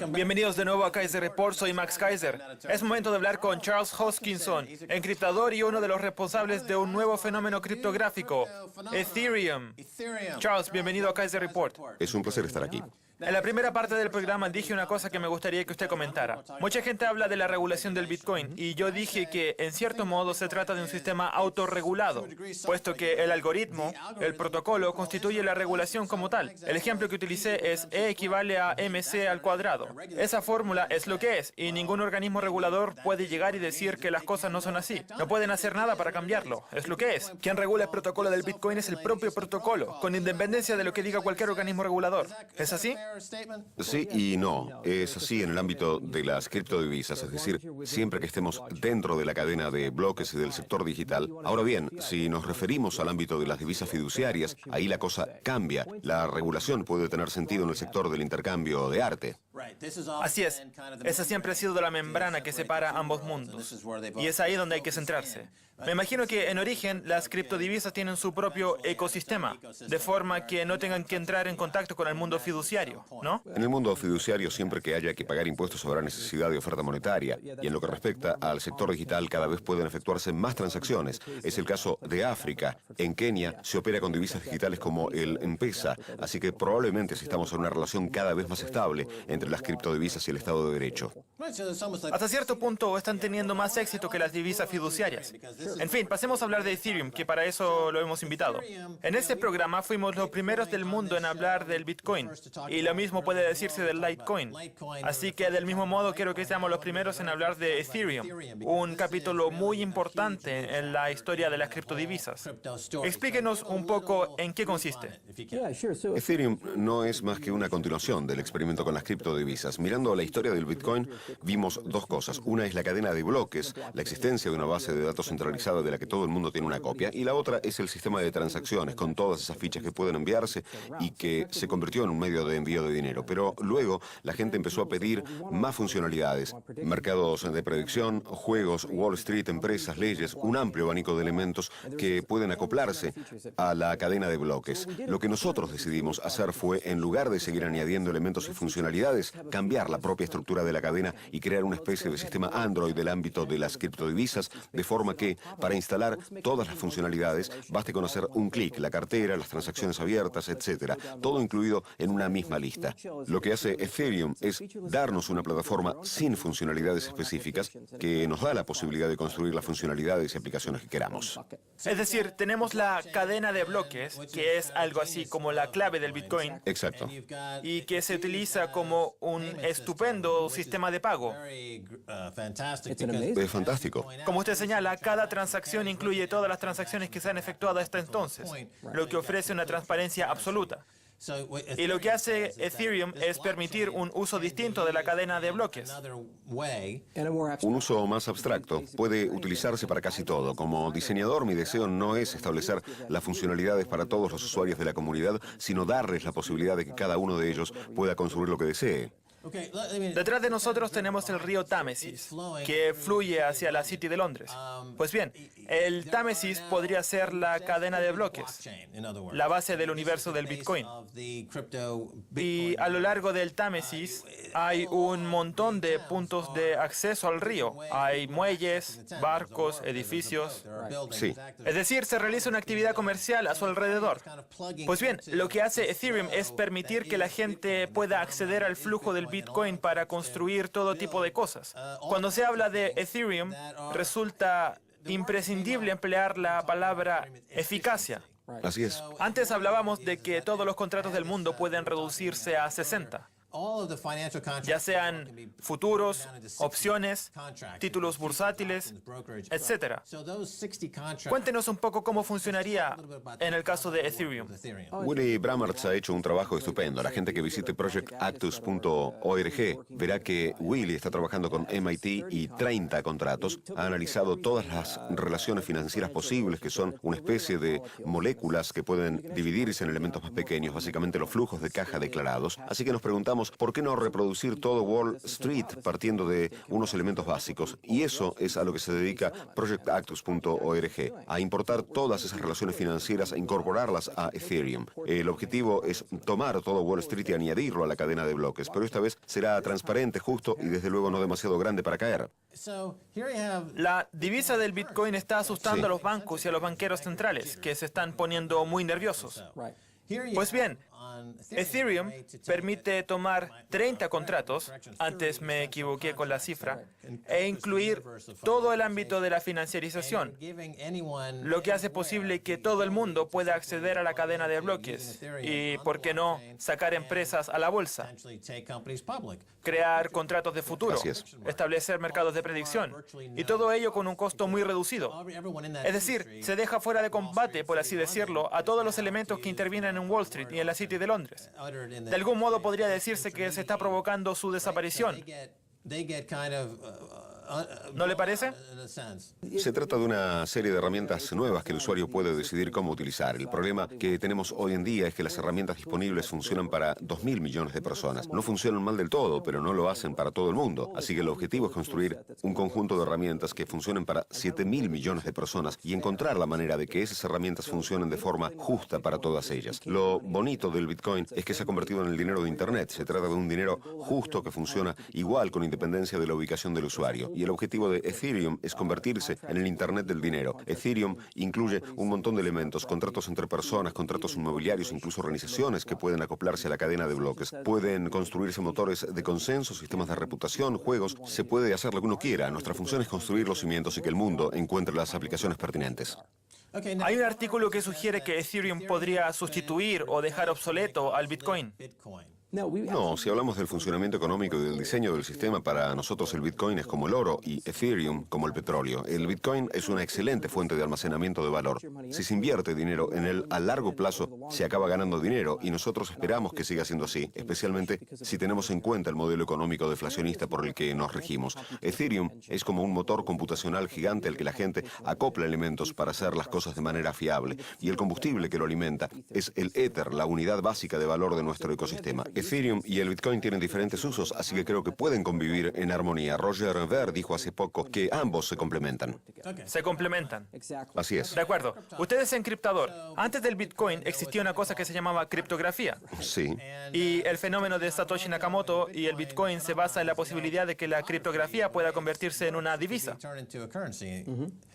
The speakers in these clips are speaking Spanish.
Bienvenidos de nuevo a Kaiser Report, soy Max Kaiser. Es momento de hablar con Charles Hoskinson, encriptador y uno de los responsables de un nuevo fenómeno criptográfico, Ethereum. Charles, bienvenido a Kaiser Report. Es un placer estar aquí. En la primera parte del programa dije una cosa que me gustaría que usted comentara. Mucha gente habla de la regulación del Bitcoin y yo dije que, en cierto modo, se trata de un sistema autorregulado, puesto que el algoritmo, el protocolo, constituye la regulación como tal. El ejemplo que utilicé es E equivale a mc al cuadrado. Esa fórmula es lo que es y ningún organismo regulador puede llegar y decir que las cosas no son así. No pueden hacer nada para cambiarlo. Es lo que es. Quien regula el protocolo del Bitcoin es el propio protocolo, con independencia de lo que diga cualquier organismo regulador. ¿Es así? Sí y no. Es así en el ámbito de las criptodivisas, es decir, siempre que estemos dentro de la cadena de bloques y del sector digital. Ahora bien, si nos referimos al ámbito de las divisas fiduciarias, ahí la cosa cambia. La regulación puede tener sentido en el sector del intercambio de arte. Así es. Esa siempre ha sido la membrana que separa ambos mundos. Y es ahí donde hay que centrarse. Me imagino que en origen las criptodivisas tienen su propio ecosistema, de forma que no tengan que entrar en contacto con el mundo fiduciario, ¿no? En el mundo fiduciario, siempre que haya que pagar impuestos habrá necesidad de oferta monetaria. Y en lo que respecta al sector digital, cada vez pueden efectuarse más transacciones. Es el caso de África. En Kenia se opera con divisas digitales como el M-Pesa, así que probablemente asistamos a una relación cada vez más estable entre las criptodivisas y el Estado de Derecho. Hasta cierto punto están teniendo más éxito que las divisas fiduciarias. En fin, pasemos a hablar de Ethereum, que para eso lo hemos invitado. En este programa fuimos los primeros del mundo en hablar del Bitcoin, y lo mismo puede decirse del Litecoin. Así que del mismo modo quiero que seamos los primeros en hablar de Ethereum, un capítulo muy importante en la historia de las criptodivisas. Explíquenos un poco en qué consiste. Ethereum no es más que una continuación del experimento con las criptodivisas. Mirando la historia del Bitcoin, vimos dos cosas. Una es la cadena de bloques, la existencia de una base de datos centralizada de la que todo el mundo tiene una copia, y la otra es el sistema de transacciones, con todas esas fichas que pueden enviarse y que se convirtió en un medio de envío de dinero. Pero luego la gente empezó a pedir más funcionalidades. Mercados de predicción, juegos, Wall Street, empresas, leyes, un amplio abanico de elementos que pueden acoplarse a la cadena de bloques. Lo que nosotros decidimos hacer fue, en lugar de seguir añadiendo elementos y funcionalidades, cambiar la propia estructura de la cadena y crear una especie de sistema Android del ámbito de las criptodivisas, de forma que, para instalar todas las funcionalidades, baste con hacer un clic, la cartera, las transacciones abiertas, etc. Todo incluido en una misma lista. Lo que hace Ethereum es darnos una plataforma sin funcionalidades específicas que nos da la posibilidad de construir las funcionalidades y aplicaciones que queramos. Es decir, tenemos la cadena de bloques, que es algo así como la clave del Bitcoin. Exacto. Y que se utiliza como un estupendo sistema de pago. Es fantástico. Como usted señala, cada transacción incluye todas las transacciones que se han efectuado hasta entonces, lo que ofrece una transparencia absoluta. Y lo que hace Ethereum es permitir un uso distinto de la cadena de bloques. Un uso más abstracto puede utilizarse para casi todo. Como diseñador, mi deseo no es establecer las funcionalidades para todos los usuarios de la comunidad, sino darles la posibilidad de que cada uno de ellos pueda construir lo que desee. Detrás de nosotros tenemos el río Támesis, que fluye hacia la City de Londres. Pues bien, el Támesis podría ser la cadena de bloques, la base del universo del Bitcoin. Y a lo largo del Támesis hay un montón de puntos de acceso al río. Hay muelles, barcos, edificios. Sí. Es decir, se realiza una actividad comercial a su alrededor. Pues bien, lo que hace Ethereum es permitir que la gente pueda acceder al flujo del Bitcoin para construir todo tipo de cosas. Cuando se habla de Ethereum, resulta imprescindible emplear la palabra eficacia. Así es. Antes hablábamos de que todos los contratos del mundo pueden reducirse a 60. Ya sean futuros, opciones, títulos bursátiles, etc. Cuéntenos un poco cómo funcionaría en el caso de Ethereum. Willy Bramertz ha hecho un trabajo estupendo. La gente que visite projectactus.org verá que Willy está trabajando con MIT y 30 contratos. Ha analizado todas las relaciones financieras posibles, que son una especie de moléculas que pueden dividirse en elementos más pequeños, básicamente los flujos de caja declarados. Así que nos preguntamos pensamos, ¿por qué no reproducir todo Wall Street partiendo de unos elementos básicos? Y eso es a lo que se dedica ProjectActus.org, a importar todas esas relaciones financieras e incorporarlas a Ethereum. El objetivo es tomar todo Wall Street y añadirlo a la cadena de bloques, pero esta vez será transparente, justo y desde luego no demasiado grande para caer. La divisa del Bitcoin está asustando Sí. a los bancos y a los banqueros centrales, que se están poniendo muy nerviosos. Pues bien, Ethereum permite tomar 30 contratos, antes me equivoqué con la cifra, e incluir todo el ámbito de la financiarización, lo que hace posible que todo el mundo pueda acceder a la cadena de bloques y, ¿por qué no?, sacar empresas a la bolsa, crear contratos de futuro, Así es. establecer mercados de predicción, y todo ello con un costo muy reducido. Es decir, se deja fuera de combate, por así decirlo, a todos los elementos que intervienen en Wall Street y en la City de Londres. De algún modo podría decirse que se está provocando su desaparición. ¿No le parece? Se trata de una serie de herramientas nuevas que el usuario puede decidir cómo utilizar. El problema que tenemos hoy en día es que las herramientas disponibles funcionan para 2.000 millones de personas. No funcionan mal del todo, pero no lo hacen para todo el mundo. Así que el objetivo es construir un conjunto de herramientas que funcionen para 7.000 millones de personas y encontrar la manera de que esas herramientas funcionen de forma justa para todas ellas. Lo bonito del Bitcoin es que se ha convertido en el dinero de Internet. Se trata de un dinero justo que funciona igual con independencia de la ubicación del usuario. Y el objetivo de Ethereum es convertirse en el Internet del dinero. Ethereum incluye un montón de elementos, contratos entre personas, contratos inmobiliarios, incluso organizaciones que pueden acoplarse a la cadena de bloques. Pueden construirse motores de consenso, sistemas de reputación, juegos. Se puede hacer lo que uno quiera. Nuestra función es construir los cimientos y que el mundo encuentre las aplicaciones pertinentes. Hay un artículo que sugiere que Ethereum podría sustituir o dejar obsoleto al Bitcoin. No, si hablamos del funcionamiento económico y del diseño del sistema, para nosotros el Bitcoin es como el oro y Ethereum como el petróleo. El Bitcoin es una excelente fuente de almacenamiento de valor. Si se invierte dinero en él a largo plazo, se acaba ganando dinero y nosotros esperamos que siga siendo así, especialmente si tenemos en cuenta el modelo económico deflacionista por el que nos regimos. Ethereum es como un motor computacional gigante al que la gente acopla elementos para hacer las cosas de manera fiable y el combustible que lo alimenta es el Ether, la unidad básica de valor de nuestro ecosistema. Ethereum y el Bitcoin tienen diferentes usos, así que creo que pueden convivir en armonía. Roger Ver dijo hace poco que ambos se complementan. Se complementan. Así es. De acuerdo. Usted es encriptador. Antes del Bitcoin existía una cosa que se llamaba criptografía. Sí. Y el fenómeno de Satoshi Nakamoto y el Bitcoin se basa en la posibilidad de que la criptografía pueda convertirse en una divisa.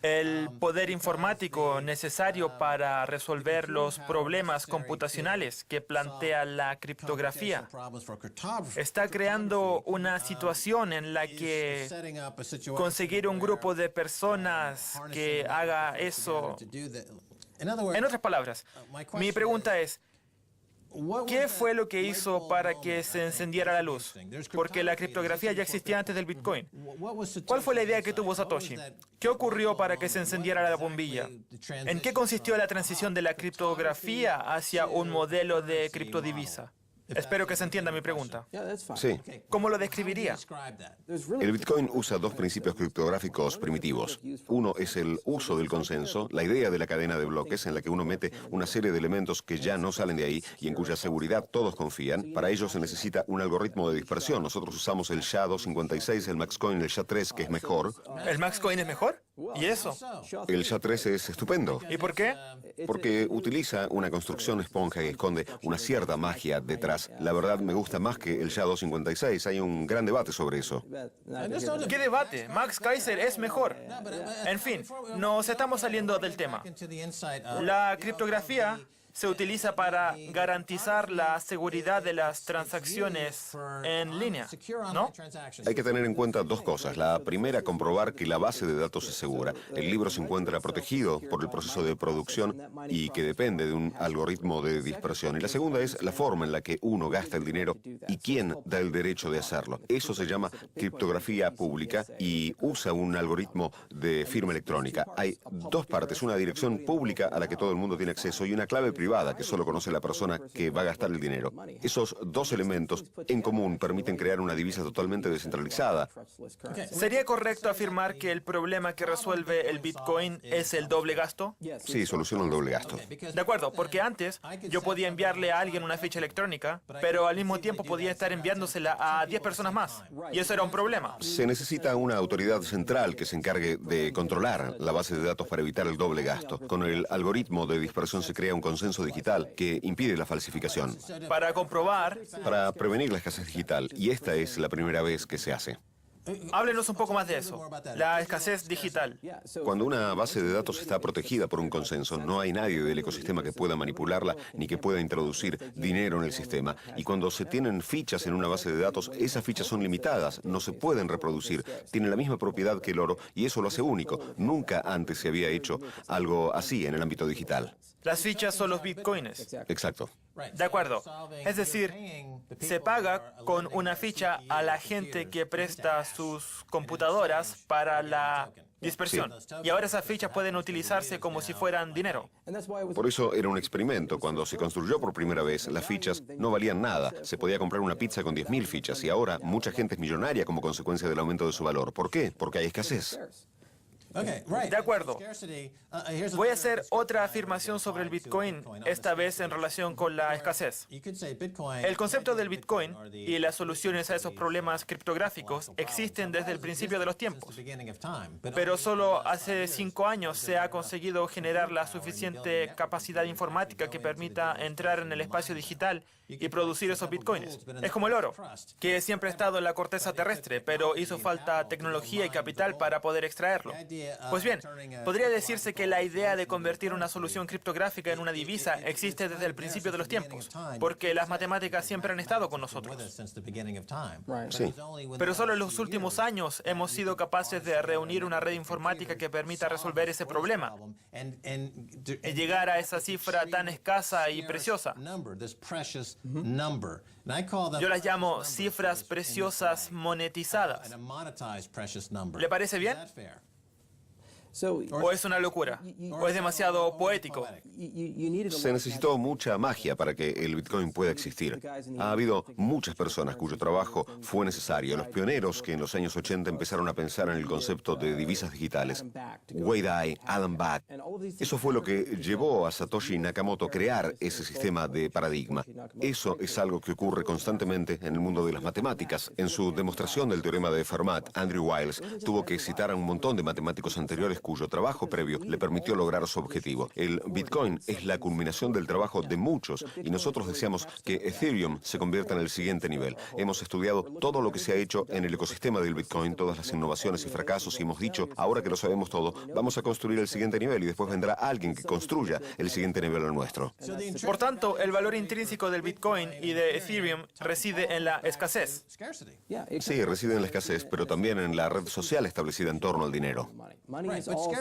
El poder informático necesario para resolver los problemas computacionales que plantea la criptografía está creando una situación en la que conseguir un grupo de personas que haga eso. En otras palabras, mi pregunta es, ¿qué fue lo que hizo para que se encendiera la luz? Porque la criptografía ya existía antes del Bitcoin. ¿Cuál fue la idea que tuvo Satoshi? ¿Qué ocurrió para que se encendiera la bombilla? ¿En qué consistió la transición de la criptografía hacia un modelo de criptodivisa? Espero que se entienda mi pregunta. Sí. ¿Cómo lo describiría? El Bitcoin usa dos principios criptográficos primitivos. Uno es el uso del consenso, la idea de la cadena de bloques en la que uno mete una serie de elementos que ya no salen de ahí y en cuya seguridad todos confían. Para ello se necesita un algoritmo de dispersión. Nosotros usamos el SHA-256, el Maxcoin, el SHA-3, que es mejor. ¿El Maxcoin es mejor? ¿Y eso? El SHA-3 es estupendo. ¿Y por qué? Porque utiliza una construcción esponja que esconde una cierta magia detrás. La verdad me gusta más que el SHA-256. Hay un gran debate sobre eso. ¿Qué debate? Max Kaiser es mejor. En fin, nos estamos saliendo del tema. La criptografía se utiliza para garantizar la seguridad de las transacciones en línea, ¿no? Hay que tener en cuenta dos cosas. La primera, comprobar que la base de datos es segura. El libro se encuentra protegido por el proceso de producción y que depende de un algoritmo de dispersión. Y la segunda es la forma en la que uno gasta el dinero y quién da el derecho de hacerlo. Eso se llama criptografía pública y usa un algoritmo de firma electrónica. Hay dos partes, una dirección pública a la que todo el mundo tiene acceso y una clave privada privada que solo conoce la persona que va a gastar el dinero. Esos dos elementos en común permiten crear una divisa totalmente descentralizada. ¿Sería correcto afirmar que el problema que resuelve el Bitcoin es el doble gasto? Sí, soluciona el doble gasto. De acuerdo, porque antes yo podía enviarle a alguien una ficha electrónica, pero al mismo tiempo podía estar enviándosela a 10 personas más. Y eso era un problema. Se necesita una autoridad central que se encargue de controlar la base de datos para evitar el doble gasto. Con el algoritmo de dispersión se crea un consenso digital que impide la falsificación. Para comprobar, Para prevenir la escasez digital, y esta es la primera vez que se hace. háblenos un poco más de eso. La escasez digital. Cuando una base de datos está protegida por un consenso, no hay nadie del ecosistema que pueda manipularla ni que pueda introducir dinero en el sistema. Y cuando se tienen fichas en una base de datos, esas fichas son limitadas, no se pueden reproducir, tienen la misma propiedad que el oro y eso lo hace único. Nunca antes se había hecho algo así en el ámbito digital. Las fichas son los bitcoins. Exacto. De acuerdo. Es decir, se paga con una ficha a la gente que presta sus computadoras para la dispersión. Y ahora esas fichas pueden utilizarse como si fueran dinero. Por eso era un experimento. Cuando se construyó por primera vez, las fichas no valían nada. Se podía comprar una pizza con 10.000 fichas y ahora mucha gente es millonaria como consecuencia del aumento de su valor. ¿Por qué? Porque hay escasez. De acuerdo. Voy a hacer otra afirmación sobre el Bitcoin, esta vez en relación con la escasez. El concepto del Bitcoin y las soluciones a esos problemas criptográficos existen desde el principio de los tiempos. Pero solo hace 5 años se ha conseguido generar la suficiente capacidad informática que permita entrar en el espacio digital y producir esos bitcoins. Es como el oro, que siempre ha estado en la corteza terrestre, pero hizo falta tecnología y capital para poder extraerlo. Pues bien, podría decirse que la idea de convertir una solución criptográfica en una divisa existe desde el principio de los tiempos, porque las matemáticas siempre han estado con nosotros. Sí. Pero solo en los últimos años hemos sido capaces de reunir una red informática que permita resolver ese problema y llegar a esa cifra tan escasa y preciosa. Yo las llamo cifras preciosas monetizadas. ¿Le parece bien? ¿O es una locura? ¿O es demasiado poético? Se necesitó mucha magia para que el Bitcoin pueda existir. Ha habido muchas personas cuyo trabajo fue necesario. Los pioneros que en los años 80 empezaron a pensar en el concepto de divisas digitales. Wei Dai, Alan Back. Eso fue lo que llevó a Satoshi Nakamoto a crear ese sistema de paradigma. Eso es algo que ocurre constantemente en el mundo de las matemáticas. En su demostración del teorema de Fermat, Andrew Wiles tuvo que citar a un montón de matemáticos anteriores cuyo trabajo previo le permitió lograr su objetivo. El Bitcoin es la culminación del trabajo de muchos y nosotros deseamos que Ethereum se convierta en el siguiente nivel. Hemos estudiado todo lo que se ha hecho en el ecosistema del Bitcoin, todas las innovaciones y fracasos y hemos dicho, ahora que lo sabemos todo, vamos a construir el siguiente nivel y después vendrá alguien que construya el siguiente nivel al nuestro. Por tanto, el valor intrínseco del Bitcoin y de Ethereum reside en la escasez. Sí, reside en la escasez, pero también en la red social establecida en torno al dinero.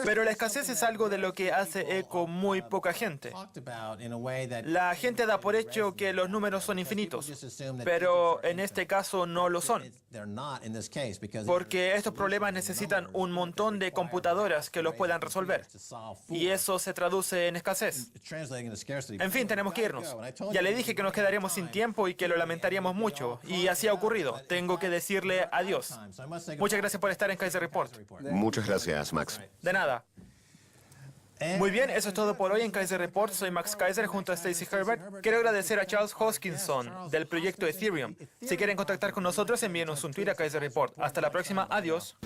Pero la escasez es algo de lo que hace eco muy poca gente. La gente da por hecho que los números son infinitos, pero en este caso no lo son. Porque estos problemas necesitan un montón de computadoras que los puedan resolver. Y eso se traduce en escasez. En fin, tenemos que irnos. Ya le dije que nos quedaríamos sin tiempo y que lo lamentaríamos mucho. Y así ha ocurrido. Tengo que decirle adiós. Muchas gracias por estar en Kaiser Report. Muchas gracias, Max. De nada. Muy bien, eso es todo por hoy en Kaiser Report. Soy Max Kaiser junto a Stacy Herbert. Quiero agradecer a Charles Hoskinson del proyecto Ethereum. Si quieren contactar con nosotros, envíenos un tweet a Kaiser Report. Hasta la próxima. Adiós.